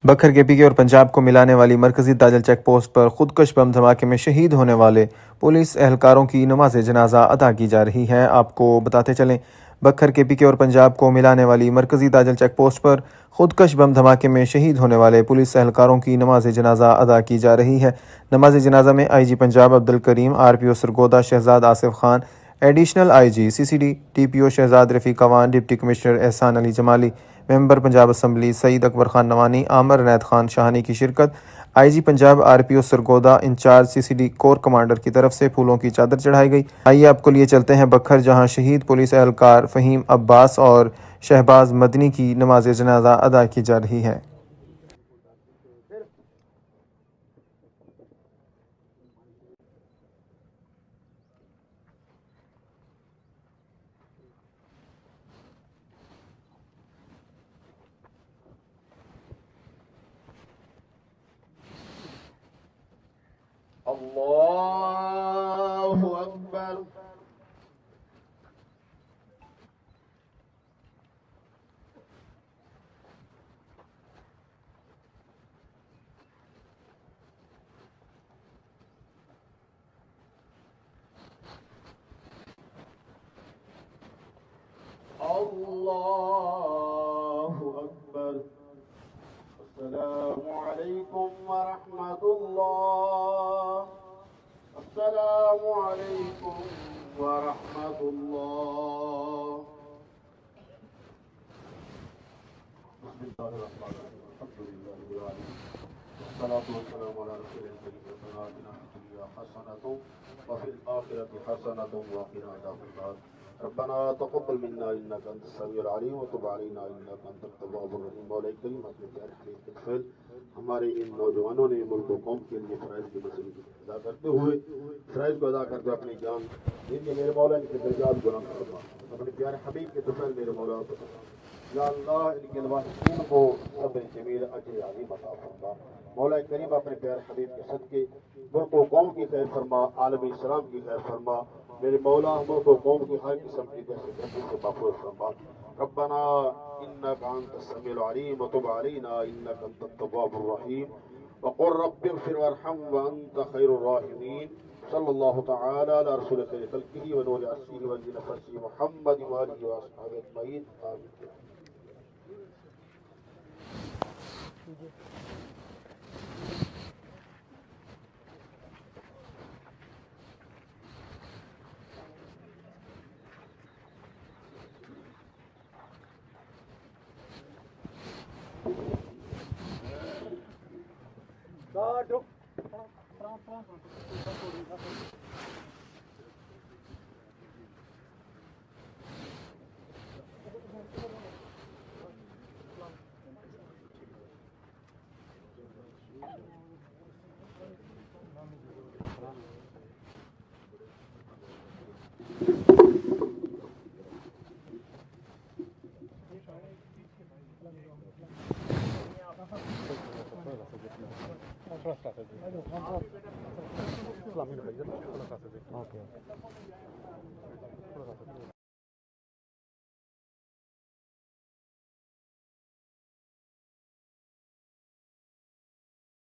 बखर के पीके और पंजाब को मिलाने वाली मरकजी ताजल चेक पोस्ट पर खुदकश बम धमाके में शहीद होने वाले पुलिस एहलकारों की नमाज जनाजा अदा की जा रही है। आपको बताते चलें, बखर के पीके और पंजाब को मिलाने वाली मरकजी ताजल चेक पोस्ट पर खुदकश बम धमाके में शहीद होने वाले पुलिस एहलकारों की नमाज जनाजा अदा की जा रही है। नमाज जनाजा में IG Punjab Abdul Karim, RPO Sargodha Shahzad Asif Khan, additional IG CCD TPO Shahzad Rafiq Awan, deputy commissioner Ehsan Ali Jamali, member Punjab Assembly Saeed Akbar Khan Nawani, Amir Inayat Khan Shahani की शिरकत। IG Punjab RPO Sargodha in charge CCD corps commander की तरफ से फूलों की चादर चढ़ाई गई। आइए आपको लिए चलते हैं बखर, जहां शहीद पुलिस एहलकार फ़हीम अब्बास और शहबाज मदनी की नमाज जनाजा अदा की जा रही है। अल्लाहु अकबर। अल्लाहु अकबर। अस्सलामु अलैकुम व रहमतुल्लाह। अस्सलामु अलैकुम व रहमतुल्लाह। बिस्मिल्लाहिर्रहमानिर्रहीम। अल्हम्दुलिल्लाहि रब्बिल आलमीन। वस्सलातु वस्सलामु अला रसूलिल करीम। रब्बना आतिना फिद दुनिया हसनतन व फिल आखिरति हसनतन व क़िना अज़ाबन्नार। रब्बना तक़ब्बल मिन्ना इन्नका अंतस समीउल अलीम व तुब अलैना इन्नका अंतत तव्वाबुर रहीम। मौला करीम अपने प्यारे हबीब के फैल हमारे इन नौजवानों ने मुल्क व कौम के लिए फ़राइज़ की मसरूफ़ अदा करते हुए फ़राइज़ को अदा करके अपनी जान इनके मेरे मौला इनके दर्जात बुलंद फरमा। अपने प्यारे हबीब के तुफ़ैल मेरे मौला या अल्लाह इनके लवाहिकीन को सब्र जमील अजर अज़ीम अता फरमा। मौला करीम अपने प्यारे हबीब के सदके मुल्क व कौम की खैर फरमा, आलम इस्लाम की खैर फरमा। मेरे मौला मुल्क व कौम की हर किस्म की दहशतगर्दी से महफूज़ फरमा। रब्बना इन्नका अंतस समीउल अलीम व तुब अलैना इन्नका अंतत तव्वाबुर रहीम वक़ुल रब्बिग़फिर वरहम व अंत खैरुर राहिमीन। सल्लल्लाहु तआला अला रसूल खैर खल्क़िही व नूरि अर्शिही व ज़ीनति फ़र्शिही मुहम्मद व आलिहि व अस्हाबिही अजमईन। आमीन। Okay.